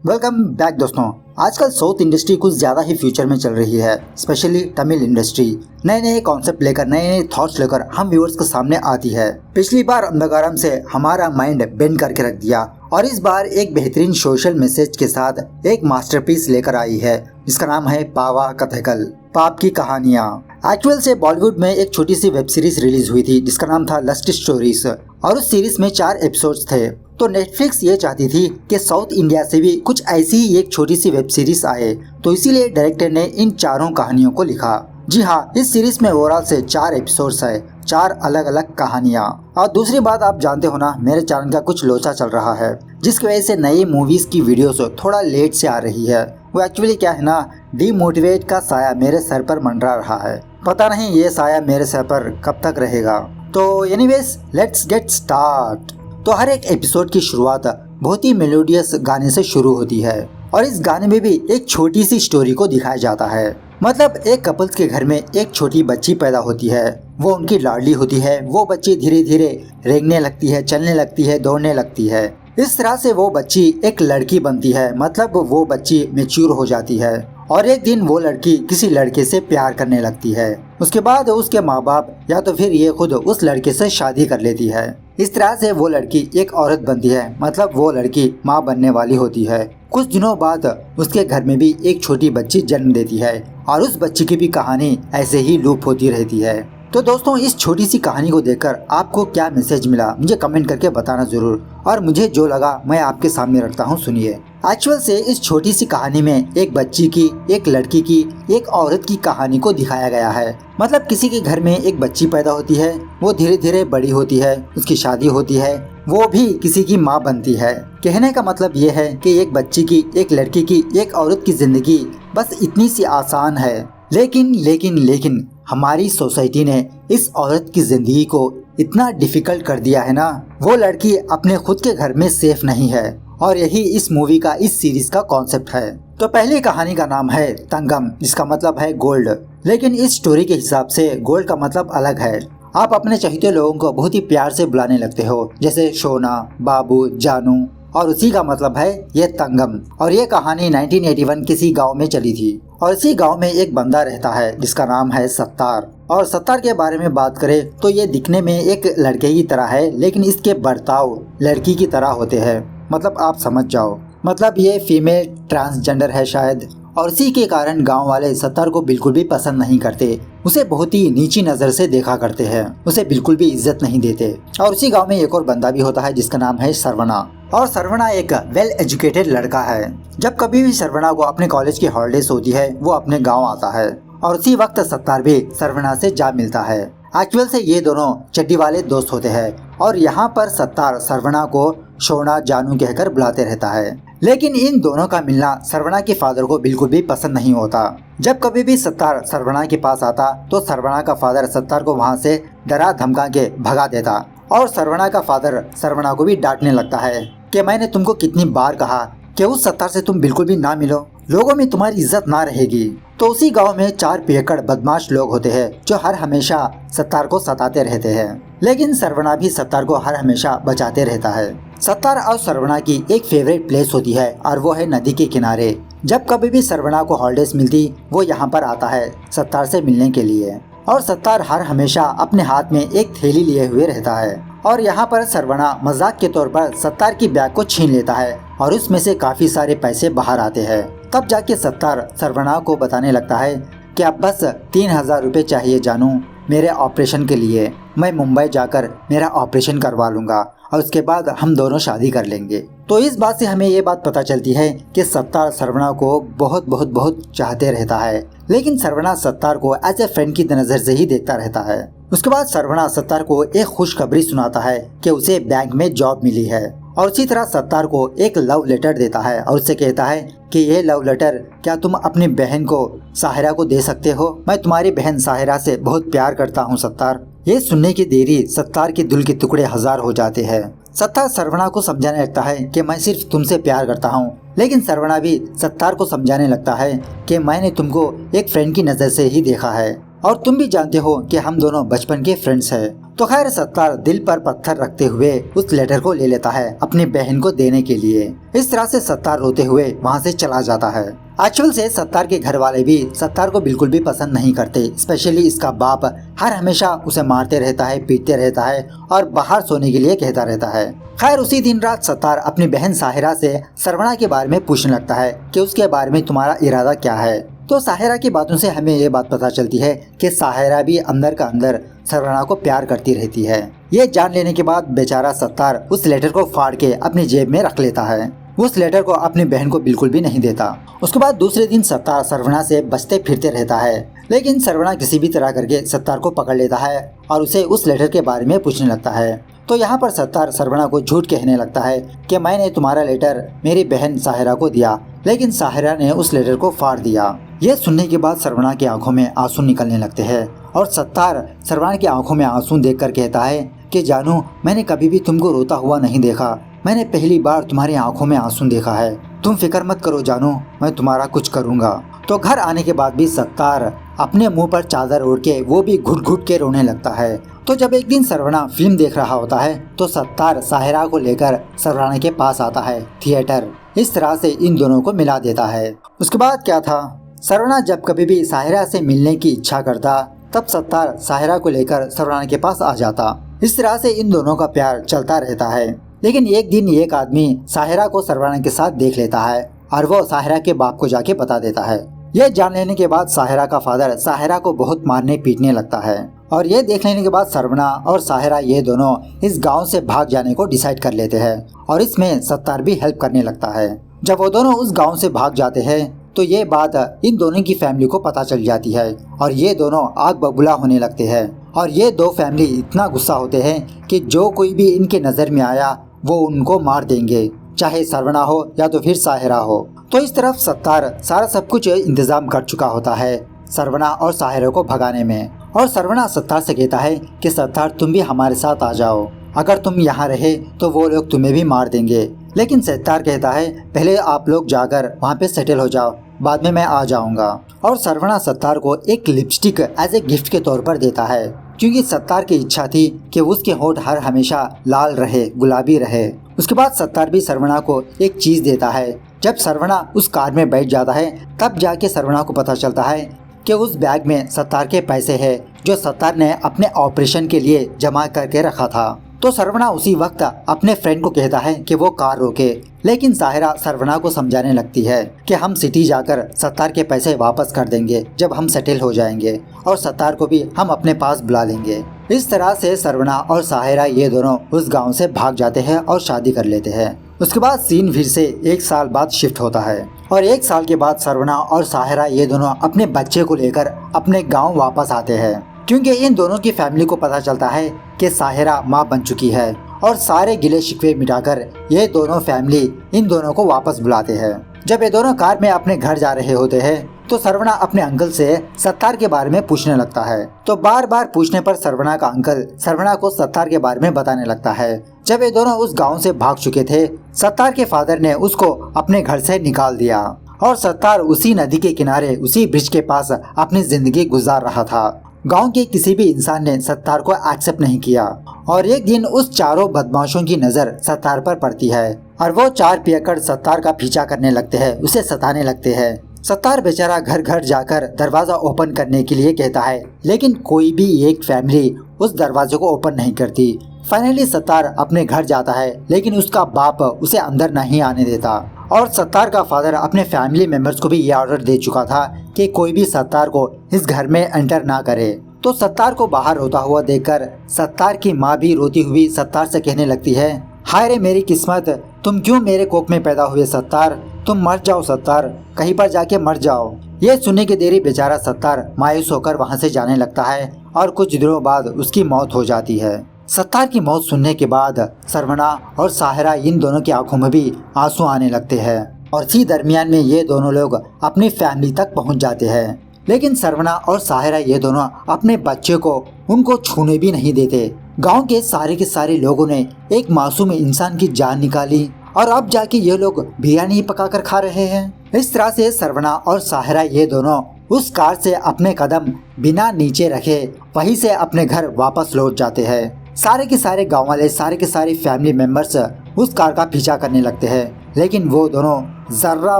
Welcome back दोस्तों। आजकल south industry कुछ ज्यादा ही फ्यूचर में चल रही है, स्पेशली तमिल इंडस्ट्री नए नए कॉन्सेप्ट लेकर नए नए थॉट्स लेकर हम व्यूअर्स के सामने आती है। पिछली बार अंधकारम से हमारा माइंड बेंड करके रख दिया और इस बार एक बेहतरीन सोशल मैसेज के साथ एक मास्टरपीस लेकर आई है जिसका नाम है पावा कथकल, पाप की कहानियाँ। एक्चुअल से बॉलीवुड में एक छोटी सी वेब सीरीज रिलीज हुई थी जिसका नाम था लस्ट स्टोरीज और उस सीरीज में 4 एपिसोड्स थे। तो नेटफ्लिक्स ये चाहती थी कि साउथ इंडिया से भी कुछ ऐसी ही एक छोटी सी वेब सीरीज आए, तो इसीलिए डायरेक्टर ने इन चारों कहानियों को लिखा। जी हाँ, इस सीरीज में ओवरऑल से 4 एपिसोड्स है, 4 अलग अलग कहानियाँ। और दूसरी बात आप जानते हो ना, मेरे चैनल का कुछ लोचा चल रहा है जिसकी वजह से नई मूवीज की वीडियोस थोड़ा लेट से आ रही है। वो एक्चुअली क्या है ना, डीमोटिवेट का साया मेरे सर पर मंडरा रहा है। पता नहीं ये साया मेरे सर पर कब तक रहेगा। तो एनीवेज लेट्स गेट स्टार्ट। तो हर एक एपिसोड की शुरुआत बहुत ही मेलोडियस गाने से शुरू होती है और इस गाने में भी एक छोटी सी स्टोरी को दिखाया जाता है। मतलब एक कपल्स के घर में एक छोटी बच्ची पैदा होती है, वो उनकी लाडली होती है। वो बच्ची धीरे धीरे रेंगने लगती है, चलने लगती है, दौड़ने लगती है। इस तरह से वो बच्ची एक लड़की बनती है, मतलब वो बच्ची मैच्योर हो जाती है और एक दिन वो लड़की किसी लड़के से प्यार करने लगती है। उसके बाद उसके माँ बाप या तो फिर ये खुद उस लड़के से शादी कर लेती है। इस तरह से वो लड़की एक औरत बनती है, मतलब वो लड़की माँ बनने वाली होती है। कुछ दिनों बाद उसके घर में भी एक छोटी बच्ची जन्म देती है और उस बच्ची की भी कहानी ऐसे ही लूप होती रहती है। तो दोस्तों, इस छोटी सी कहानी को देखकर आपको क्या मैसेज मिला मुझे कमेंट करके बताना जरूर, और मुझे जो लगा मैं आपके सामने रखता हूँ, सुनिए। एक्चुअल से इस छोटी सी कहानी में एक बच्ची की, एक लड़की की, एक औरत की कहानी को दिखाया गया है। मतलब किसी के घर में एक बच्ची पैदा होती है, वो धीरे धीरे बड़ी होती है, उसकी शादी होती है, वो भी किसी की माँ बनती है। कहने का मतलब ये है कि एक बच्ची की, एक लड़की की, एक औरत की जिंदगी बस इतनी सी आसान है। लेकिन हमारी सोसाइटी ने इस औरत की जिंदगी को इतना डिफिकल्ट कर दिया है ना, वो लड़की अपने खुद के घर में सेफ नहीं है। और यही इस मूवी का, इस सीरीज का कॉन्सेप्ट है। तो पहली कहानी का नाम है तंगम, जिसका मतलब है गोल्ड। लेकिन इस स्टोरी के हिसाब से गोल्ड का मतलब अलग है। आप अपने चाहते लोगों को बहुत ही प्यार से बुलाने लगते हो, जैसे सोना, बाबू, जानू, और उसी का मतलब है ये तंगम। और ये कहानी 1981 किसी गांव में चली थी और इसी गांव में एक बंदा रहता है जिसका नाम है सत्तार। और सत्तार के बारे में बात करें तो ये दिखने में एक लड़के की तरह है, लेकिन इसके बर्ताव लड़की की तरह होते हैं। मतलब आप समझ जाओ, मतलब ये फीमेल ट्रांसजेंडर है शायद। और इसी के कारण गांव वाले सत्तार को बिल्कुल भी पसंद नहीं करते, उसे बहुत ही नीची नजर से देखा करते हैं, उसे बिल्कुल भी इज्जत नहीं देते। और उसी गांव में एक और बंदा भी होता है जिसका नाम है सरवना। और सरवना एक वेल एजुकेटेड लड़का है। जब कभी भी सरवना को अपने कॉलेज की हॉलिडेज होती है, वो अपने गाँव आता है और उसी वक्त सत्तार भी सरवना से जा मिलता है। एक्चुअल से ये दोनों चड्डी वाले दोस्त होते हैं और यहाँ पर सत्तार सरवना को सोना, जानू कहकर बुलाते रहता है। लेकिन इन दोनों का मिलना सरवना के फादर को बिल्कुल भी पसंद नहीं होता। जब कभी भी सत्तार सरवना के पास आता तो सरवना का फादर सत्तार को वहाँ से डरा धमका के भगा देता और सरवना का फादर सरवना को भी डांटने लगता है कि मैंने तुमको कितनी बार कहा कि उस सत्तार से तुम बिल्कुल भी ना मिलो, लोगों में तुम्हारी इज्जत ना रहेगी। तो उसी गांव में 4 पियक्कड़ बदमाश लोग होते हैं जो हर हमेशा सत्तार को सताते रहते हैं। लेकिन सरवना भी सत्तार को हर हमेशा बचाते रहता है। सत्तार और सरवना की एक फेवरेट प्लेस होती है और वो है नदी के किनारे। जब कभी भी सरवना को हॉलिडेज मिलती वो यहाँ पर आता है सत्तार से मिलने के लिए। और सत्तार हर हमेशा अपने हाथ में एक थैली लिए हुए रहता है और यहाँ पर सरवना मजाक के तौर पर सत्तार की बैग को छीन लेता है और उसमें से काफी सारे पैसे बाहर आते हैं। तब जाके सत्तार सरवना को बताने लगता है कि अब बस 3000 रुपये चाहिए जानू मेरे ऑपरेशन के लिए, मैं मुंबई जाकर मेरा ऑपरेशन करवा लूँगा और उसके बाद हम दोनों शादी कर लेंगे। तो इस बात से हमें ये बात पता चलती है कि सत्तार सरवना को बहुत चाहते रहता है, लेकिन सरवना सत्तार को एज ए फ्रेंड की नज़र से ही देखता रहता है। उसके बाद सरवना सत्तार को एक खुशखबरी सुनाता है कि उसे बैंक में जॉब मिली है और उसी तरह सत्तार को एक लव लेटर देता है और उससे कहता है कि ये लव लेटर क्या तुम अपनी बहन को साहिरा को दे सकते हो, मैं तुम्हारी बहन साहिरा से बहुत प्यार करता हूँ सत्तार। ये सुनने की देरी सत्तार के दिल के टुकड़े 1000 हो जाते हैं। सत्तार सरवना को समझाने लगता है कि मैं सिर्फ तुमसे प्यार करता हूँ, लेकिन सरवना भी सत्तार को समझाने लगता है कि मैंने तुमको एक फ्रेंड की नज़र से ही देखा है, और तुम भी जानते हो कि हम दोनों बचपन के फ्रेंड्स हैं। तो खैर सत्तार दिल पर पत्थर रखते हुए उस लेटर को ले लेता है अपनी बहन को देने के लिए। इस तरह से सत्तार रोते हुए वहाँ से चला जाता है। एक्चुअल से सत्तार के घर वाले भी सत्तार को बिल्कुल भी पसंद नहीं करते। स्पेशली इसका बाप हर हमेशा उसे मारते रहता है, पीटते रहता है और बाहर सोने के लिए कहता रहता है। खैर उसी दिन रात सत्तार अपनी बहन साहिरा से सरवना के बारे में पूछने लगता है कि उसके बारे में तुम्हारा इरादा क्या है। तो साहिरा की बातों से हमें ये बात पता चलती है कि साहिरा भी अंदर का अंदर सरवना को प्यार करती रहती है। ये जान लेने के बाद बेचारा सत्तार उस लेटर को फाड़ के अपनी जेब में रख लेता है। उस लेटर को अपनी बहन को बिल्कुल भी नहीं देता। उसके बाद दूसरे दिन सत्तार सरवना से बचते फिरते रहता है, लेकिन सरवना किसी भी तरह करके सत्तार को पकड़ लेता है और उसे उस लेटर के बारे में पूछने लगता है। तो यहाँ पर सत्तार सरवना को झूठ कहने लगता है कि मैंने तुम्हारा लेटर मेरी बहन साहिरा को दिया, लेकिन साहिरा ने उस लेटर को फाड़ दिया। ये सुनने के बाद सरवना की आंखों में आंसू निकलने लगते हैं और सत्तार सरवना की आंखों में आंसू देखकर कहता है कि जानू, मैंने कभी भी तुमको रोता हुआ नहीं देखा। मैंने पहली बार तुम्हारी आंखों में आंसू देखा है। तुम फिक्र मत करो जानू, मैं तुम्हारा कुछ करूँगा। तो घर आने के बाद भी सत्तार अपने मुंह पर चादर ओढ़ के वो भी घुट घुट के रोने लगता है। तो जब एक दिन सरवना फिल्म देख रहा होता है तो सत्तार साहिरा को लेकर सरवना के पास आता है थिएटर। इस तरह से इन दोनों को मिला देता है। उसके बाद क्या था, सरवना जब कभी भी साहिरा से मिलने की इच्छा करता तब सत्तार साहिरा को लेकर सरवना के पास आ जाता। इस तरह से इन दोनों का प्यार चलता रहता है। लेकिन एक दिन एक आदमी साहिरा को सरवना के साथ देख लेता है और वो साहिरा के बाप को जाके बता देता है। यह जान लेने के बाद साहिरा का फादर साहिरा को बहुत मारने पीटने लगता है और ये देख लेने के बाद सरवना और साहिरा ये दोनों इस गांव से भाग जाने को डिसाइड कर लेते हैं और इसमें सत्तार भी हेल्प करने लगता है। जब वो दोनों उस गांव से भाग जाते हैं तो ये बात इन दोनों की फैमिली को पता चल जाती है और ये दोनों आग बबूला होने लगते हैं और ये दो फैमिली इतना गुस्सा होते हैं कि जो कोई भी इनके नज़र में आया वो उनको मार देंगे, चाहे सरवना हो या तो फिर साहिरा हो। तो इस तरफ सत्तार सारा सब कुछ इंतजाम कर चुका होता है सरवना और साहिरा को भगाने में। और सरवना सत्तार से कहता है कि सत्तार तुम भी हमारे साथ आ जाओ, अगर तुम यहाँ रहे तो वो लोग तुम्हें भी मार देंगे। लेकिन सत्तार कहता है पहले आप लोग जाकर वहाँ पे सेटल हो जाओ, बाद में मैं आ जाऊँगा। और सरवना सत्तार को एक लिपस्टिक एज ए गिफ्ट के तौर पर देता है क्योंकि सत्तार की इच्छा थी कि उसके होंठ हर हमेशा लाल रहे, गुलाबी रहे। उसके बाद सत्तार भी सरवना को एक चीज देता है। जब सरवना उस कार में बैठ जाता है तब जाके सरवना को पता चलता है कि उस बैग में सत्तार के पैसे हैं जो सत्तार ने अपने ऑपरेशन के लिए जमा करके रखा था। तो सरवना उसी वक्त अपने फ्रेंड को कहता है कि वो कार रोके, लेकिन साहिरा सरवना को समझाने लगती है कि हम सिटी जाकर सत्तार के पैसे वापस कर देंगे जब हम सेटल हो जाएंगे और सत्तार को भी हम अपने पास बुला लेंगे। इस तरह से सरवना और साहिरा ये दोनों उस गांव से भाग जाते हैं और शादी कर लेते हैं। उसके बाद सीन फिर से 1 साल बाद शिफ्ट होता है और 1 साल के बाद सरवना और साहिरा ये दोनों अपने बच्चे को लेकर अपने गाँव वापस आते हैं क्योंकि इन दोनों की फैमिली को पता चलता है कि साहिरा माँ बन चुकी है और सारे गिले शिकवे मिटाकर ये दोनों फैमिली इन दोनों को वापस बुलाते हैं। जब ये दोनों कार में अपने घर जा रहे होते हैं तो सरवना अपने अंकल से सत्तार के बारे में पूछने लगता है। तो बार बार पूछने पर सरवना का अंकल सरवना को सत्तार के बारे में बताने लगता है। जब ये दोनों उस गाँव से भाग चुके थे सत्तार के फादर ने उसको अपने घर से निकाल दिया और सत्तार उसी नदी के किनारे उसी ब्रिज के पास अपनी जिंदगी गुजार रहा था। गांव के किसी भी इंसान ने सत्तार को एक्सेप्ट नहीं किया और एक दिन उस चारों बदमाशों की नजर सत्तार पर पड़ती है और वो 4 पियक्कड़ सत्तार का पीछा करने लगते हैं, उसे सताने लगते हैं। सत्तार बेचारा घर घर जाकर दरवाजा ओपन करने के लिए कहता है, लेकिन कोई भी एक फैमिली उस दरवाजे को ओपन नहीं करती। फाइनली सत्तार अपने घर जाता है लेकिन उसका बाप उसे अंदर नहीं आने देता और सत्तार का फादर अपने फैमिली मेंबर्स को भी ये ऑर्डर दे चुका था कि कोई भी सत्तार को इस घर में एंटर ना करे। तो सत्तार को बाहर रोता हुआ देखकर सत्तार की माँ भी रोती हुई सत्तार से कहने लगती है, हाय रे मेरी किस्मत, तुम क्यों मेरे कोख में पैदा हुए सत्तार, तुम मर जाओ सत्तार, कहीं पर जाके मर जाओ। ये सुनने के देरी बेचारा सत्तार मायूस होकर वहाँ से जाने लगता है और कुछ दिनों बाद उसकी मौत हो जाती है। सत्तार की मौत सुनने के बाद सरवना और साहिरा इन दोनों की आंखों में भी आंसू आने लगते हैं और इसी दरमियान में ये दोनों लोग अपनी फैमिली तक पहुंच जाते हैं। लेकिन सरवना और साहिरा ये दोनों अपने बच्चे को उनको छूने भी नहीं देते। गांव के सारे लोगों ने एक मासूम इंसान की जान निकाली और अब जाके ये लोग बिरयानी पकाकर खा रहे हैं। इस तरह से सरवना और साहिरा ये दोनों उस कार से अपने कदम बिना नीचे रखे वहीं से अपने घर वापस लौट जाते हैं। सारे के सारे गांव वाले, सारे के सारे फैमिली मेंबर्स उस कार का पीछा करने लगते हैं, लेकिन वो दोनों जर्रा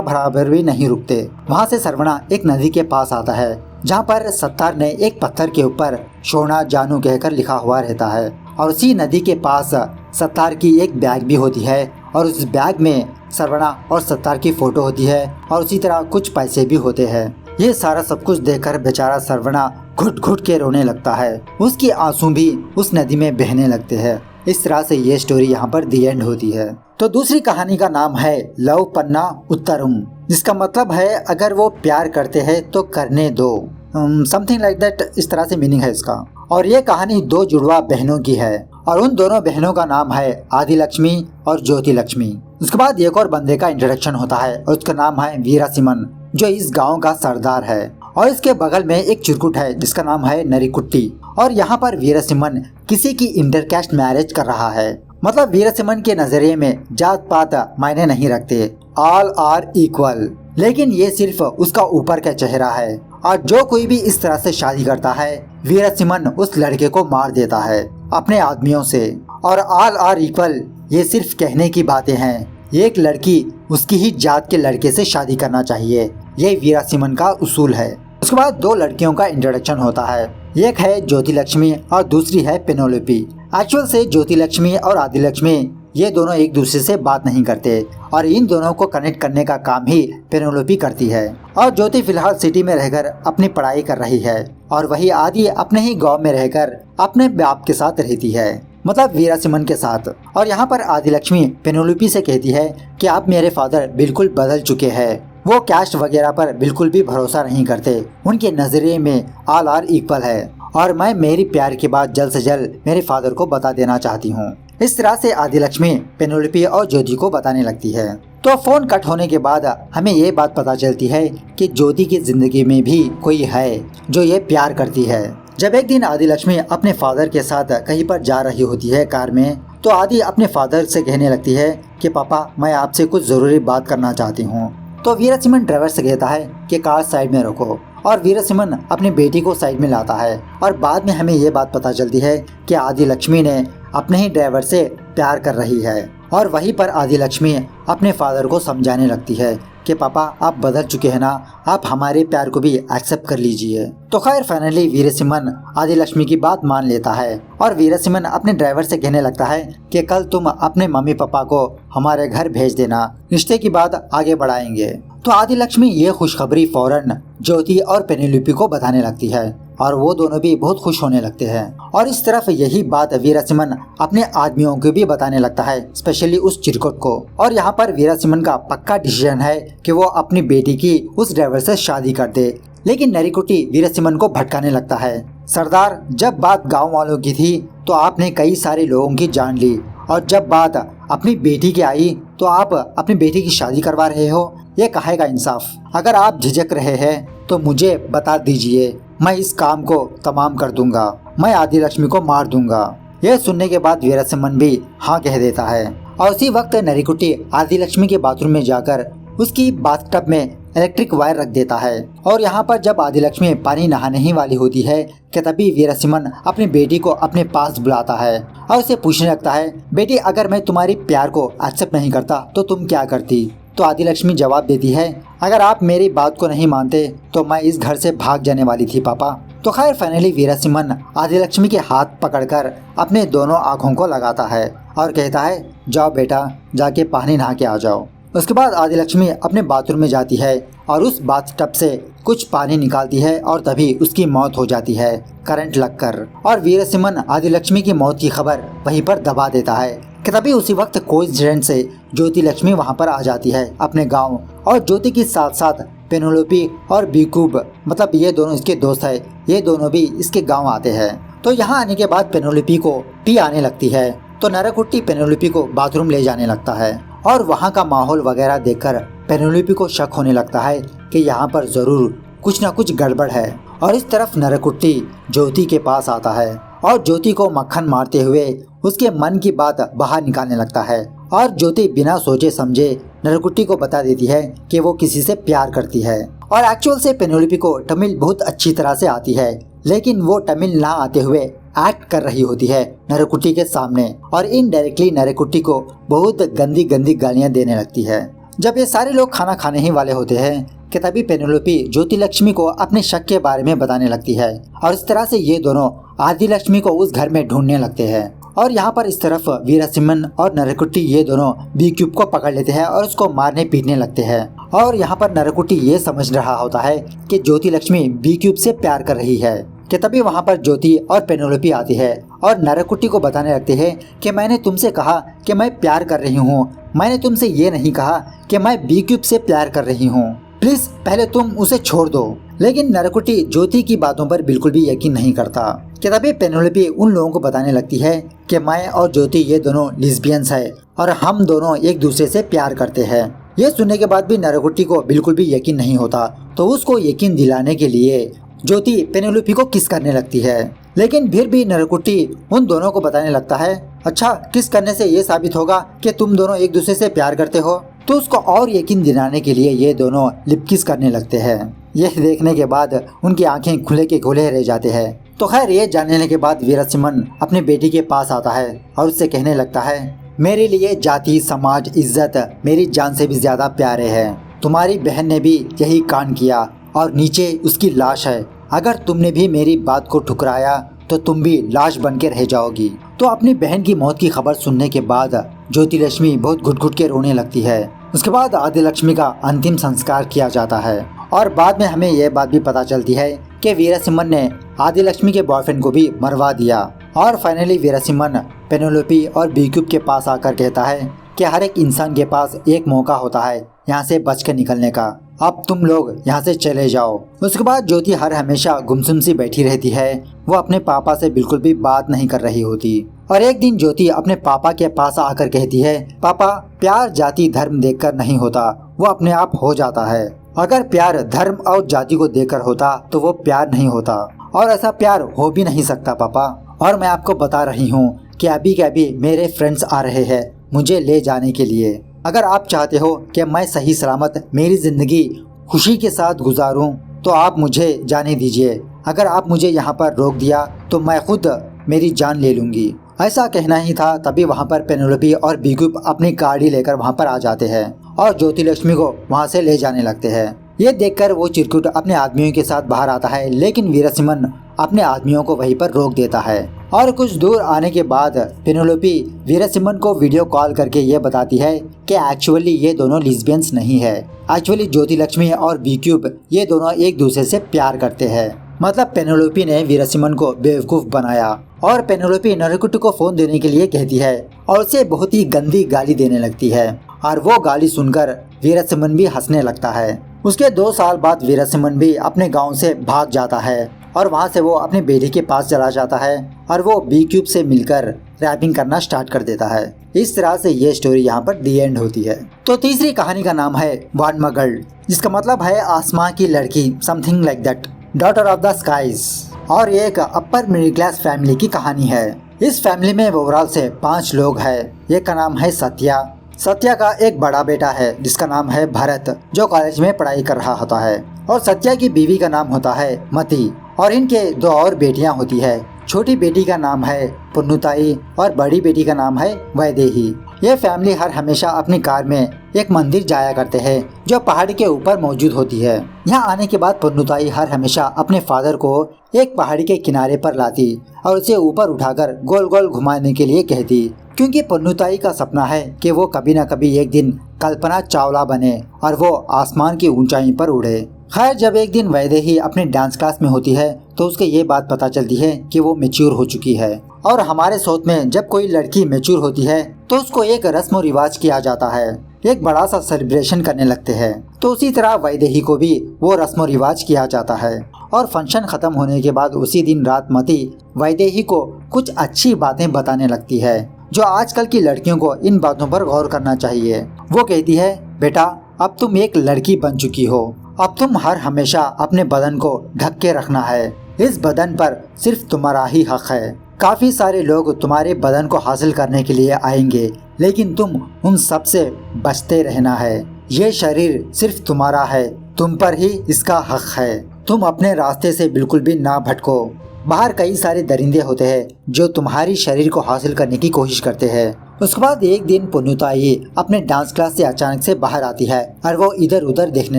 बराबर भी नहीं रुकते। वहाँ से सरवना एक नदी के पास आता है जहाँ पर सत्तार ने एक पत्थर के ऊपर सोना जानू कहकर लिखा हुआ रहता है। और उसी नदी के पास सत्तार की एक बैग भी होती है और उस बैग में सरवना और सत्तार की फोटो होती है और उसी तरह कुछ पैसे भी होते हैं। ये सारा सब कुछ देखकर बेचारा सरवना घुट घुट के रोने लगता है। उसकी आंसू भी उस नदी में बहने लगते हैं। इस तरह से ये स्टोरी यहाँ पर दी एंड होती है। तो दूसरी कहानी का नाम है लव पन्ना उत्तरम, जिसका मतलब है अगर वो प्यार करते हैं तो करने दो, समथिंग लाइक दैट, इस तरह से मीनिंग है इसका। और ये कहानी दो जुड़वा बहनों की है और उन दोनों बहनों का नाम है आदि लक्ष्मी और ज्योति लक्ष्मी। उसके बाद एक और बंदे का इंट्रोडक्शन होता है और उसका नाम है वीरा सिमन, जो इस गांव का सरदार है। और इसके बगल में एक चिरकुट है जिसका नाम है नरीकुट्टी। और यहाँ पर वीरा सिमन किसी की इंटरकास्ट मैरिज कर रहा है। मतलब वीरा सिमन के नजरिए में जात पात मायने नहीं रखते, ऑल आर इक्वल। लेकिन ये सिर्फ उसका ऊपर का चेहरा है और जो कोई भी इस तरह से शादी करता है वीरा सिमन उस लड़के को मार देता है अपने आदमियों से। और ऑल आर इक्वल ये सिर्फ कहने की बातें हैं। एक लड़की उसकी ही जात के लड़के से शादी करना चाहिए, ये वीरा सिमन का उसूल है। उसके बाद दो लड़कियों का इंट्रोडक्शन होता है। एक है ज्योति लक्ष्मी और दूसरी है पेनोलिपी। एक्चुअल से ज्योति लक्ष्मी और आदि लक्ष्मी ये दोनों एक दूसरे से बात नहीं करते और इन दोनों को कनेक्ट करने का काम ही पेनोलिपी करती है। और ज्योति फिलहाल सिटी में रहकर अपनी पढ़ाई कर रही है और वही आदि अपने ही गांव में रहकर अपने बाप के साथ रहती है, मतलब वीरा सिमन के साथ। और यहाँ पर आदि लक्ष्मी पेनोलिपी से कहती है कि आप मेरे फादर बिल्कुल बदल चुके हैं, वो कैस्ट वगैरह पर बिल्कुल भी भरोसा नहीं करते, उनके नजरिए में ऑल आर इक्वल है और मैं मेरी प्यार की बात जल्द से जल्द मेरे फादर को बता देना चाहती हूँ। इस तरह से आदि लक्ष्मी पेनोलिपी और ज्योति को बताने लगती है। तो फोन कट होने के बाद हमें ये बात पता चलती है कि ज्योति की जिंदगी में भी कोई है जो ये प्यार करती है। जब एक दिन आदि लक्ष्मी अपने फादर के साथ कहीं पर जा रही होती है कार में, तो आदि अपने फादर से कहने लगती है कि पापा मैं आपसे कुछ जरूरी बात करना चाहती हूँ। तो वीरा सिमन ड्राइवर से कहता है कि कार साइड में रखो और वीरा सिमन अपनी बेटी को साइड में लाता है। और बाद में हमें ये बात पता चलती है कि आदि लक्ष्मी ने अपने ही ड्राइवर से प्यार कर रही है। और वहीं पर आदि लक्ष्मी अपने फादर को समझाने लगती है कि पापा आप बदल चुके हैं ना, आप हमारे प्यार को भी एक्सेप्ट कर लीजिए। तो खैर फाइनली वीरा सिमन आदि लक्ष्मी की बात मान लेता है और वीरा सिमन अपने ड्राइवर से कहने लगता है कि कल तुम अपने मम्मी पापा को हमारे घर भेज देना, रिश्ते की बात आगे बढ़ाएंगे। तो आदि लक्ष्मी ये खुशखबरी फौरन ज्योति और पेनेलोपी को बताने लगती है और वो दोनों भी बहुत खुश होने लगते हैं। और इस तरफ यही बात वीरा सिमन अपने आदमियों को भी बताने लगता है, स्पेशली उस चिरकुट को। और यहाँ पर वीरा सिमन का पक्का डिसीजन है कि वो अपनी बेटी की उस ड्राइवर से शादी कर दे। लेकिन नरीकुटी वीरा सिमन को भटकाने लगता है, सरदार जब बात गाँव वालों की थी तो आपने कई सारे लोगों की जान ली, और जब बात अपनी बेटी की आई तो आप अपनी बेटी की शादी करवा रहे हो, ये कहे का इंसाफ। अगर आप झिझक रहे हैं तो मुझे बता दीजिए, मैं इस काम को तमाम कर दूंगा, मैं आदि लक्ष्मी को मार दूंगा। यह सुनने के बाद वीरा सिमन भी हाँ कह देता है। और उसी वक्त नरीकुटी आदि लक्ष्मी के बाथरूम में जाकर उसकी बाथटब में इलेक्ट्रिक वायर रख देता है। और यहाँ पर जब आदि लक्ष्मी पानी नहाने ही वाली होती है कि तभी वीरा सिमन अपनी बेटी को अपने पास बुलाता है और उसे पूछने लगता है, बेटी अगर मैं तुम्हारी प्यार को एक्सेप्ट नहीं करता तो तुम क्या करती? तो आदि लक्ष्मी जवाब देती है, अगर आप मेरी बात को नहीं मानते तो मैं इस घर से भाग जाने वाली थी पापा। तो खैर फाइनली वीरा सिमन आदि लक्ष्मी के हाथ पकड़कर अपने दोनों आँखों को लगाता है और कहता है, जाओ बेटा जाके पानी नहा के आ जाओ। उसके बाद आदि लक्ष्मी अपने बाथरूम में जाती है और उस बाथटब से कुछ पानी निकालती है और तभी उसकी मौत हो जाती है करंट लगकर। और वीरा सिमन आदि लक्ष्मी की मौत की खबर वहीं पर दबा देता है कि तभी उसी वक्त कोइंसिडेंस से ज्योति लक्ष्मी वहां पर आ जाती है अपने गांव। और ज्योति के साथ साथ पेनेलोपी और बीकूब, मतलब ये दोनों इसके दोस्त है, ये दोनों भी इसके गांव आते हैं। तो यहाँ आने के बाद पेनेलोपी को पी आने लगती है तो नरकुट्टी पेनेलोपी को बाथरूम ले जाने लगता है। और वहाँ का माहौल वगैरह देखकर पेनेलोपी को शक होने लगता है कि यहाँ पर जरूर कुछ न कुछ गड़बड़ है। और इस तरफ नरकुट्टी ज्योति के पास आता है और ज्योति को मक्खन मारते हुए उसके मन की बात बाहर निकालने लगता है। और ज्योति बिना सोचे समझे नरकुट्टी को बता देती है कि वो किसी से प्यार करती है और एक्चुअल से पेनेलोपी को तमिल बहुत अच्छी तरह से आती है, लेकिन वो तमिल ना आते हुए एक्ट कर रही होती है नरकुट्टी के सामने और इनडायरेक्टली नरकुट्टी को बहुत गंदी गंदी गालियां देने लगती है। जब ये सारे लोग खाना खाने ही वाले होते हैं कि तभी पेनेलोपी ज्योति लक्ष्मी को अपने शक के बारे में बताने लगती है और इस तरह से ये दोनों आदि लक्ष्मी को उस घर में ढूंढने लगते हैं। और यहाँ पर इस तरफ वीरासिमन और नरकुट्टी ये दोनों बी क्यूब को पकड़ लेते हैं और उसको मारने पीटने लगते हैं। और यहाँ पर नरकुट्टी ये समझ रहा होता है कि ज्योति लक्ष्मी बी क्यूब से प्यार कर रही है कि तभी वहाँ पर ज्योति और पेनेलोपी आती है और नरकुट्टी को बताने लगते हैं कि मैंने तुमसे कहा कि मैं प्यार कर रही हूँ, मैंने तुमसे ये नहीं कहा कि मैं बी क्यूब से प्यार कर रही हूँ, प्लीज पहले तुम उसे छोड़ दो। लेकिन नरकुट्टी ज्योति की बातों पर बिल्कुल भी यकीन नहीं करता कि तभी पेनेलोपी उन लोगों को बताने लगती है कि मैं और ज्योति ये दोनों लिस्बियंस है और हम दोनों एक दूसरे से प्यार करते हैं। ये सुनने के बाद भी नरकुट्टी को बिल्कुल भी यकीन नहीं होता, तो उसको यकीन दिलाने के लिए ज्योति पेनेलोपी को किस करने लगती है। लेकिन फिर भी नरकुट्टी उन दोनों को बताने लगता है, अच्छा किस करने से ये साबित होगा कि तुम दोनों एक दूसरे से प्यार करते हो। तो उसको और यकीन दिलाने के लिए ये दोनों लिप किस करने लगते हैं। यह देखने के बाद उनकी आंखें खुले के खुले रह जाते हैं। तो खैर ये जानने के बाद वीरासिमन अपनी बेटी के पास आता है और उससे कहने लगता है, मेरे लिए जाति, समाज, इज्जत मेरी जान से भी ज्यादा प्यारे हैं। तुम्हारी बहन ने भी यही कांड किया और नीचे उसकी लाश है। अगर तुमने भी मेरी बात को ठुकराया तो तुम भी लाश बन के रह जाओगी। तो अपनी बहन की मौत की खबर सुनने के बाद ज्योति लक्ष्मी बहुत घुट घुट के रोने लगती है। उसके बाद आदि लक्ष्मी का अंतिम संस्कार किया जाता है और बाद में हमें यह बात भी पता चलती है कि वीरासिमन ने आदि लक्ष्मी के बॉयफ्रेंड को भी मरवा दिया। और फाइनली वीरासिमन पेनेलोपी और बी क्यूब के पास आकर कहता है कि हर एक इंसान के पास एक मौका होता है यहाँ से बच कर निकलने का, अब तुम लोग यहाँ से चले जाओ। उसके बाद ज्योति हर हमेशा गुमसुम सी बैठी रहती है, वो अपने पापा से बिल्कुल भी बात नहीं कर रही होती। और एक दिन ज्योति अपने पापा के पास आकर कहती है, पापा प्यार जाति धर्म देखकर नहीं होता, वो अपने आप हो जाता है। अगर प्यार धर्म और जाति को देखकर होता तो वो प्यार नहीं होता और ऐसा प्यार हो भी नहीं सकता पापा। और मैं आपको बता रही हूँ कि अभी के अभी मेरे फ्रेंड्स आ रहे हैं मुझे ले जाने के लिए। अगर आप चाहते हो कि मैं सही सलामत मेरी जिंदगी खुशी के साथ गुजारूं तो आप मुझे जाने दीजिए। अगर आप मुझे यहाँ पर रोक दिया तो मैं खुद मेरी जान ले लूंगी। ऐसा कहना ही था तभी वहाँ पर पेनेलोपी और बी क्यूब अपनी गाड़ी लेकर वहाँ पर आ जाते हैं और ज्योति लक्ष्मी को वहाँ से ले जाने लगते हैं। ये देखकर वो चिरकुट अपने आदमियों के साथ बाहर आता है, लेकिन वीरासिमन अपने आदमियों को वहीं पर रोक देता है। और कुछ दूर आने के बाद पेनेलोपी वीरासिमन को वीडियो कॉल करके ये बताती है कि एक्चुअली ये दोनों लिस्बियंस नहीं है। एक्चुअली ज्योति लक्ष्मी और बी क्यूब ये दोनों एक दूसरे से प्यार करते हैं। मतलब पेनेलोपी ने वीरासिमन को बेवकूफ बनाया। और पेनेलोपी नरकुट्टी को फोन देने के लिए कहती है और उसे बहुत ही गंदी गाली देने लगती है और वो गाली सुनकर वीरासिमन भी हंसने लगता है। उसके 2 साल बाद वीरासिमन भी अपने गांव से भाग जाता है और वहां से वो अपनी बेटी के पास चला जाता है और वो बी क्यूब से मिलकर रैपिंग करना स्टार्ट कर देता है। इस तरह से ये स्टोरी यहाँ पर दी एंड होती है। तो तीसरी कहानी का नाम है वानमा गर्ल, जिसका मतलब है आसमां की लड़की, something like that, daughter of the skies. और ये एक अपर मिडिल क्लास फैमिली की कहानी है। इस फैमिली में ओवरऑल से 5 लोग हैं। एक का नाम है सत्या। सत्या का एक बड़ा बेटा है जिसका नाम है भरत, जो कॉलेज में पढ़ाई कर रहा होता है। और सत्या की बीवी का नाम होता है मती और इनके 2 और बेटियां होती है। छोटी बेटी का नाम है पुन्नुताई और बड़ी बेटी का नाम है वैदेही। ये फैमिली हर हमेशा अपनी कार में एक मंदिर जाया करते हैं जो पहाड़ी के ऊपर मौजूद होती है। यहाँ आने के बाद पुन्नुताई हर हमेशा अपने फादर को एक पहाड़ी के किनारे पर लाती और उसे ऊपर उठाकर गोल गोल घुमाने के लिए कहती, क्योंकि पुन्नुताई का सपना है कि वो कभी न कभी एक दिन कल्पना चावला बने और वो आसमान की ऊंचाई पर उड़े। खैर जब एक दिन वैदेही अपने डांस क्लास में होती है तो उसके ये बात पता चलती है कि वो मैच्योर हो चुकी है। और हमारे सोच में जब कोई लड़की मैच्योर होती है तो उसको एक रस्म और रिवाज किया जाता है, एक बड़ा सा सेलिब्रेशन करने लगते हैं। तो उसी तरह वैदेही को भी वो रस्म और रिवाज किया जाता है। और फंक्शन खत्म होने के बाद उसी दिन रात मती वैदेही को कुछ अच्छी बातें बताने लगती है जो आजकल की लड़कियों को इन बातों पर गौर करना चाहिए। वो कहती है, बेटा अब तुम एक लड़की बन चुकी हो, अब तुम हर हमेशा अपने बदन को ढक के रखना है। इस बदन पर सिर्फ तुम्हारा ही हक है। काफी सारे लोग तुम्हारे बदन को हासिल करने के लिए आएंगे, लेकिन तुम उन सब से बचते रहना है। ये शरीर सिर्फ तुम्हारा है, तुम पर ही इसका हक है। तुम अपने रास्ते से बिल्कुल भी ना भटको। बाहर कई सारे दरिंदे होते हैं जो तुम्हारी शरीर को हासिल करने की कोशिश करते हैं। उसके बाद एक दिन पुन्नुताई अपने डांस क्लास से अचानक से बाहर आती है और वो इधर उधर देखने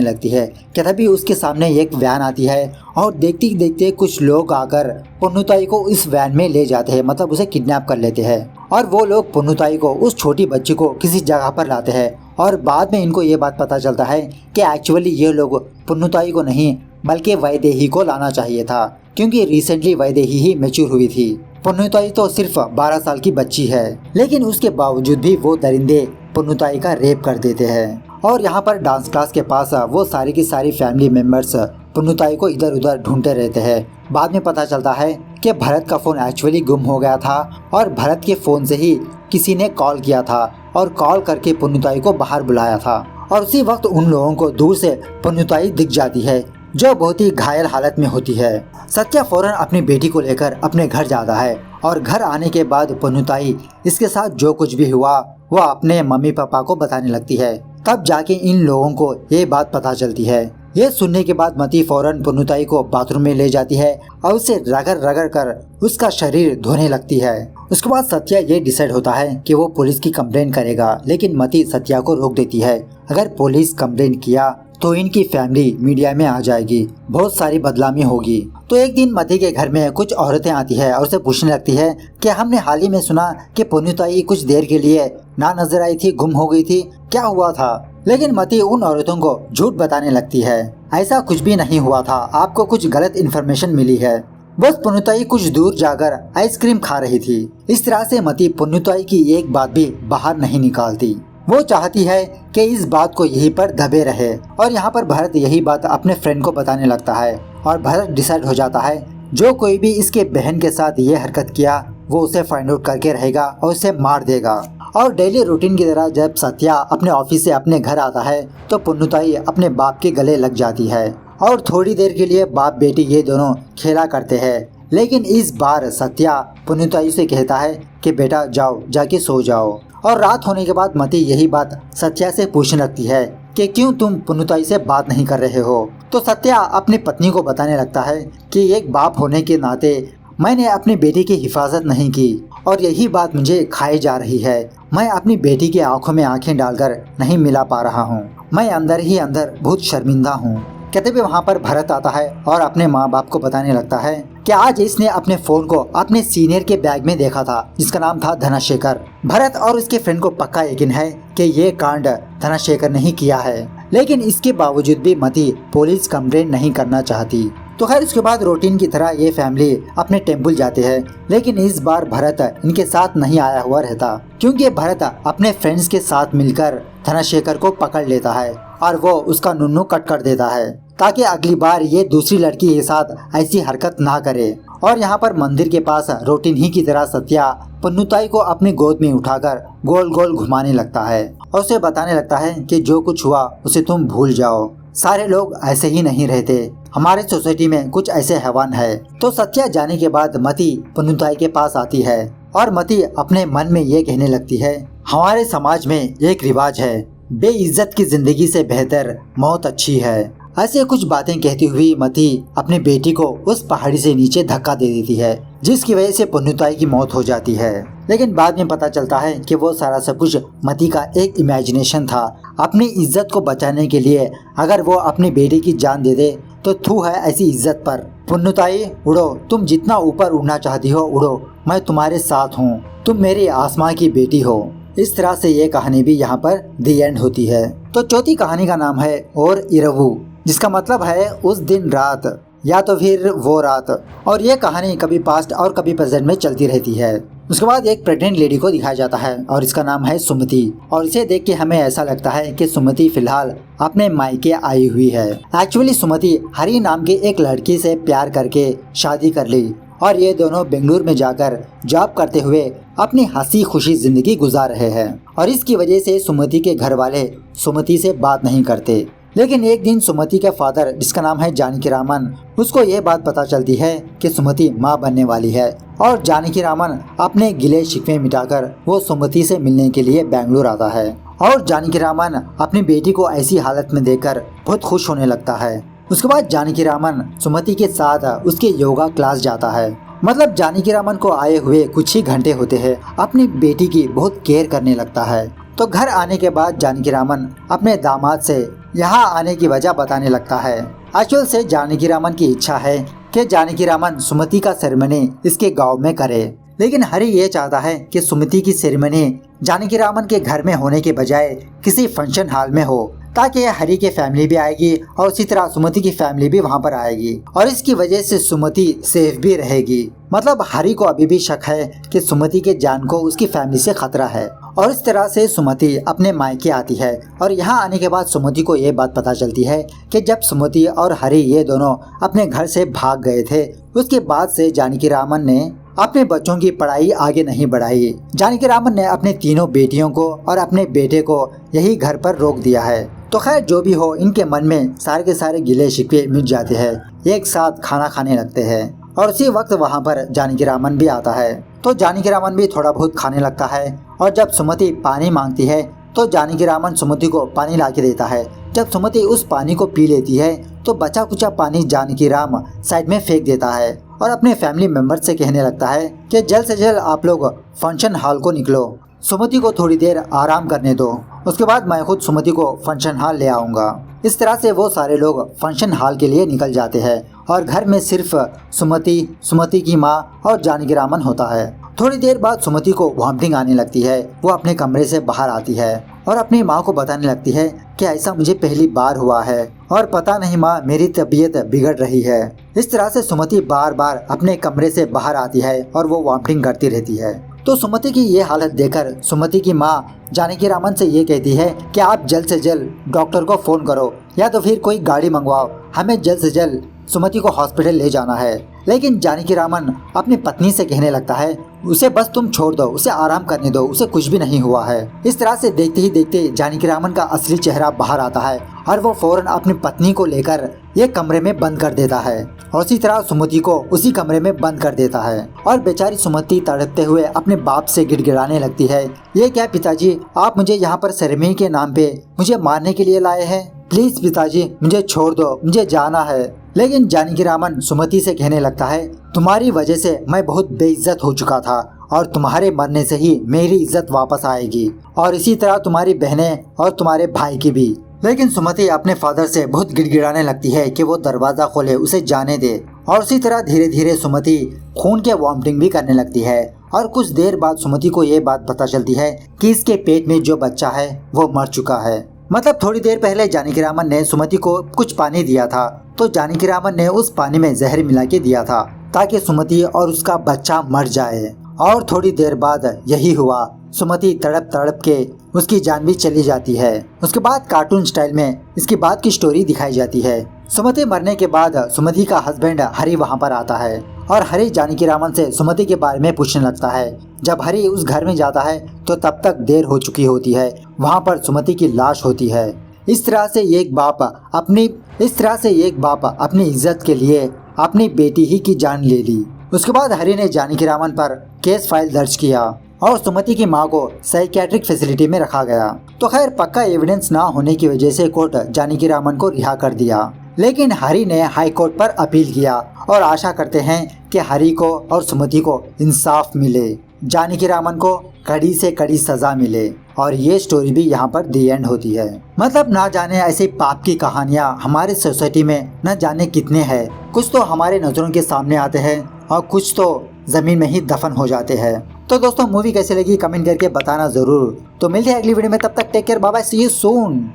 लगती है कि तभी उसके सामने एक वैन आती है और देखते देखते कुछ लोग आकर पुन्नुताई को इस वैन में ले जाते हैं, मतलब उसे किडनैप कर लेते हैं। और वो लोग पुन्नुताई को, उस छोटी बच्ची को किसी जगह पर लाते हैं और बाद में इनको ये बात पता चलता है कि एक्चुअली ये लोग पुन्नुताई को नहीं बल्कि वैदेही को लाना चाहिए था, क्योंकि रिसेंटली वैदेही ही मैच्योर हुई थी। पुन्नुताई तो सिर्फ 12 साल की बच्ची है, लेकिन उसके बावजूद भी वो दरिंदे पुन्नुताई का रेप कर देते हैं। और यहाँ पर डांस क्लास के पास वो सारी की सारी फैमिली मेंबर्स पुन्नुताई को इधर उधर ढूंढते रहते हैं। बाद में पता चलता है कि भरत का फोन एक्चुअली गुम हो गया था और भरत के फोन से ही किसी ने कॉल किया था और कॉल करके पुन्नुताई को बाहर बुलाया था। और उसी वक्त उन लोगों को दूर से पुन्नुताई दिख जाती है जो बहुत ही घायल हालत में होती है। सत्या फौरन अपनी बेटी को लेकर अपने घर जाता है और घर आने के बाद पुन्नुताई इसके साथ जो कुछ भी हुआ वो अपने मम्मी पापा को बताने लगती है। तब जाके इन लोगों को ये बात पता चलती है। ये सुनने के बाद मती फौरन पुन्नुताई को बाथरूम में ले जाती है और उसे रगड़ रगड़ कर उसका शरीर धोने लगती है। उसके बाद सत्या ये डिसाइड होता है कि वो पुलिस की कंप्लेंट करेगा, लेकिन मती सत्या को रोक देती है। अगर पुलिस कंप्लेंट किया तो इनकी फैमिली मीडिया में आ जाएगी, बहुत सारी बदनामी होगी। तो एक दिन मती के घर में कुछ औरतें आती है और उसे पूछने लगती है कि हमने हाल ही में सुना कि पुन्नुताई कुछ देर के लिए ना नजर आई थी, गुम हो गई थी, क्या हुआ था? लेकिन मती उन औरतों को झूठ बताने लगती है। ऐसा कुछ भी नहीं हुआ था, आपको कुछ गलत इन्फॉर्मेशन मिली है। बस पुन्नुताई कुछ दूर जाकर आइसक्रीम खा रही थी। इस तरह से मती पुन्नुताई की एक बात भी बाहर नहीं निकालती। वो चाहती है कि इस बात को यहीं पर दबे रहे। और यहाँ पर भरत यही बात अपने फ्रेंड को बताने लगता है और भरत डिसाइड हो जाता है जो कोई भी इसके बहन के साथ ये हरकत किया वो उसे फाइंड आउट करके रहेगा और उसे मार देगा। और डेली रूटीन की तरह जब सत्या अपने ऑफिस से अपने घर आता है तो पुन्नुताई अपने बाप के गले लग जाती है और थोड़ी देर के लिए बाप बेटी ये दोनों खेला करते हैं। लेकिन इस बार सत्या पुन्नुताई से कहता है कि बेटा जाओ, जाके सो जाओ। और रात होने के बाद मती यही बात सत्या से पूछने लगती है कि क्यों तुम पुन्नुताई से बात नहीं कर रहे हो। तो सत्या अपनी पत्नी को बताने लगता है कि एक बाप होने के नाते मैंने अपनी बेटी की हिफाजत नहीं की और यही बात मुझे खाई जा रही है। मैं अपनी बेटी की आंखों में आंखें डालकर नहीं मिला पा रहा हूँ। मैं अंदर ही अंदर बहुत शर्मिंदा हूँ। कहते हुए वहाँ पर भरत आता है और अपने माँ बाप को बताने लगता है कि आज इसने अपने फोन को अपने सीनियर के बैग में देखा था जिसका नाम था धनशेखर। भरत और उसके फ्रेंड को पक्का यकीन है कि ये कांड धनशेखर ने ही किया है, लेकिन इसके बावजूद भी मती पुलिस कंप्लेंट नहीं करना चाहती। तो खैर उसके बाद रूटीन की तरह ये फैमिली अपने टेम्पल जाते हैं, लेकिन इस बार भरत इनके साथ नहीं आया हुआ रहता, क्योंकि भरत अपने फ्रेंड्स के साथ मिलकर धनशेखर को पकड़ लेता है और वो उसका नुन्नू कट कर देता है ताकि अगली बार ये दूसरी लड़की के साथ ऐसी हरकत ना करे। और यहाँ पर मंदिर के पास रूटीन ही की तरह सत्या पुन्नुताई को अपनी गोद में उठाकर गोल गोल घुमाने लगता है और उसे बताने लगता है कि जो कुछ हुआ उसे तुम भूल जाओ, सारे लोग ऐसे ही नहीं रहते, हमारे सोसाइटी में कुछ ऐसे हैवान है। तो सत्या जाने के बाद मती पुन्नुताई के पास आती है और मती अपने मन में ये कहने लगती है हमारे समाज में एक रिवाज है, बेइज्जत की जिंदगी से बेहतर मौत अच्छी है। ऐसे कुछ बातें कहती हुई मती अपनी बेटी को उस पहाड़ी से नीचे धक्का दे देती है, जिसकी वजह से पुन्नुताई की मौत हो जाती है। लेकिन बाद में पता चलता है कि वो सारा सब कुछ मती का एक इमेजिनेशन था। अपनी इज्जत को बचाने के लिए अगर वो अपनी बेटी की जान दे दे तो थू है ऐसी इज्जत पर। पुन्नुताई उड़ो, तुम जितना ऊपर उड़ना चाहती हो उड़ो, मैं तुम्हारे साथ हूँ, तुम मेरी आसमां की बेटी हो। इस तरह से ये कहानी भी यहाँ पर दी एंड होती है। तो चौथी कहानी का नाम है और इरवू, जिसका मतलब है उस दिन रात या तो फिर वो रात। और ये कहानी कभी पास्ट और कभी प्रेजेंट में चलती रहती है। उसके बाद एक प्रेग्नेंट लेडी को दिखाया जाता है और इसका नाम है सुमति। और इसे देख के हमें ऐसा लगता है कि सुमति फिलहाल अपने मायके आई हुई है। एक्चुअली सुमति हरी नाम के एक लड़की से प्यार करके शादी कर ली और ये दोनों बेंगलुरु में जाकर जॉब करते हुए अपनी हंसी खुशी जिंदगी गुजार रहे हैं। और इसकी वजह से सुमति के घर वाले सुमति से बात नहीं करते। लेकिन एक दिन सुमति के फादर, जिसका नाम है जानकी रामन, उसको ये बात पता चलती है कि सुमति माँ बनने वाली है। और जानकी रामन अपने गिले शिकवे मिटाकर वो सुमति से मिलने के लिए बेंगलुरु आता है और जानकी रामन अपनी बेटी को ऐसी हालत में देखकर बहुत खुश होने लगता है। उसके बाद जानकी रामन सुमति के साथ उसके योगा क्लास जाता है। मतलब जानकी रामन को आए हुए कुछ ही घंटे होते हैं, अपनी बेटी की बहुत केयर करने लगता है। तो घर आने के बाद जानकी रामन अपने दामाद से यहाँ आने की वजह बताने लगता है। एक्चुअल से जानकी रामन की इच्छा है कि जानकी रामन सुमति का सेरेमनी इसके गांव में करे, लेकिन हरि ये चाहता है कि सुमति की सेरेमनी जानकी रामन के घर में होने के बजाय किसी फंक्शन हॉल में हो, ताकि हरि के फैमिली भी आएगी और उसी तरह सुमति की फैमिली भी वहाँ पर आएगी और इसकी वजह से सुमति सेफ भी रहेगी। मतलब हरि को अभी भी शक है कि सुमति के जान को उसकी फैमिली से खतरा है और इस तरह से सुमति अपने मायके आती है। और यहाँ आने के बाद सुमति को ये बात पता चलती है कि जब सुमति और हरि ये दोनों अपने घर से भाग गए थे, उसके बाद से जानकी रामन ने अपने बच्चों की पढ़ाई आगे नहीं बढ़ाई। जानकी रामन ने अपने तीनों बेटियों को और अपने बेटे को यही घर पर रोक दिया है। तो खैर जो भी हो, इनके मन में सारे के सारे गिले शिकवे मिट जाते हैं, एक साथ खाना खाने लगते हैं। और उसी वक्त वहाँ पर जानकी रामन भी आता है। तो जानकी रामन भी थोड़ा बहुत खाने लगता है और जब सुमति पानी मांगती है तो जानकी रामन सुमति को पानी ला के देता है। जब सुमति उस पानी को पी लेती है तो बचा कुचा पानी जानकी राम साइड में फेंक देता है और अपने फैमिली मेंबर से कहने लगता है कि जल्द से जल्द आप लोग फंक्शन हॉल को निकलो, सुमति को थोड़ी देर आराम करने दो, उसके बाद मैं खुद सुमति को फंक्शन हॉल ले आऊँगा। इस तरह से वो सारे लोग फंक्शन हॉल के लिए निकल जाते हैं और घर में सिर्फ सुमति की माँ और जानकी रामन होता है। थोड़ी देर बाद सुमति को वॉमिटिंग आने लगती है। वो अपने कमरे से बाहर आती है और अपनी माँ को बताने लगती है कि ऐसा मुझे पहली बार हुआ है और पता नहीं माँ, मेरी तबीयत बिगड़ रही है। इस तरह से सुमति बार बार अपने कमरे से बाहर आती है और वो वॉमिटिंग करती रहती है। तो सुमति की ये हालत देखकर सुमति की माँ जानकी रामन से ये कहती है कि आप जल्द से जल्द डॉक्टर को फोन करो या तो फिर कोई गाड़ी मंगवाओ, हमें जल्द से जल्द सुमति को हॉस्पिटल ले जाना है। लेकिन जानकी रामन अपनी पत्नी से कहने लगता है उसे बस तुम छोड़ दो, उसे आराम करने दो, उसे कुछ भी नहीं हुआ है। इस तरह से देखते ही देखते जानकी रामन का असली चेहरा बाहर आता है और वो फौरन अपनी पत्नी को लेकर ये कमरे में बंद कर देता है और इसी तरह सुमति को उसी कमरे में बंद कर देता है। और बेचारी सुमति तड़पते हुए अपने बाप से गिड़गिड़ाने लगती है, ये क्या पिताजी, आप मुझे यहाँ पर सेरेमनी के नाम पे मुझे मारने के लिए लाए हैं, प्लीज पिताजी मुझे छोड़ दो, मुझे जाना है। लेकिन जानकी रामन सुमति से कहने लगता है तुम्हारी वजह से मैं बहुत बेइज्जत हो चुका था और तुम्हारे मरने से ही मेरी इज्जत वापस आएगी और इसी तरह तुम्हारी बहनें और तुम्हारे भाई की भी। लेकिन सुमति अपने फादर से बहुत गिड़गिड़ाने लगती है कि वो दरवाजा खोले, उसे जाने दे। और उसी तरह धीरे धीरे सुमति खून के वॉमिटिंग भी करने लगती है। और कुछ देर बाद सुमति को ये बात पता चलती है कि इसके पेट में जो बच्चा है वो मर चुका है। मतलब थोड़ी देर पहले जानकी रामन ने सुमति को कुछ पानी दिया था, तो जानकी रामन ने उस पानी में जहर मिला के दिया था ताकि सुमति और उसका बच्चा मर जाए। और थोड़ी देर बाद यही हुआ, सुमति तड़प तड़प के उसकी जान भी चली जाती है। उसके बाद कार्टून स्टाइल में इसकी बाद की स्टोरी दिखाई जाती है। सुमति मरने के बाद सुमति का हस्बैंड हरि वहाँ पर आता है और हरि जानकी रामन से सुमति के बारे में पूछने लगता है। जब हरि उस घर में जाता है तो तब तक देर हो चुकी होती है, वहाँ पर सुमति की लाश होती है। इस तरह से एक बाप अपनी इज्जत के लिए अपनी बेटी ही की जान ले ली। उसके बाद हरि ने जानकी रामन पर केस फाइल दर्ज किया और सुमति की मां को साइकियाट्रिक फैसिलिटी में रखा गया। तो खैर पक्का एविडेंस ना होने की वजह से कोर्ट जानकी रामन को रिहा कर दिया। लेकिन हरि ने हाई कोर्ट पर अपील किया और आशा करते हैं कि हरि को और सुमति को इंसाफ मिले, जानकी रामन को कड़ी से कड़ी सजा मिले। और ये स्टोरी भी यहाँ पर दी एंड होती है। मतलब ना जाने ऐसे पाप की कहानियाँ हमारे सोसाइटी में न जाने कितने हैं। कुछ तो हमारे नजरों के सामने आते हैं और कुछ तो जमीन में ही दफन हो जाते हैं। तो दोस्तों मूवी कैसी लगी कमेंट करके बताना जरूर। तो मिलते हैं अगली वीडियो में, तब तक take care, bye bye, see you soon.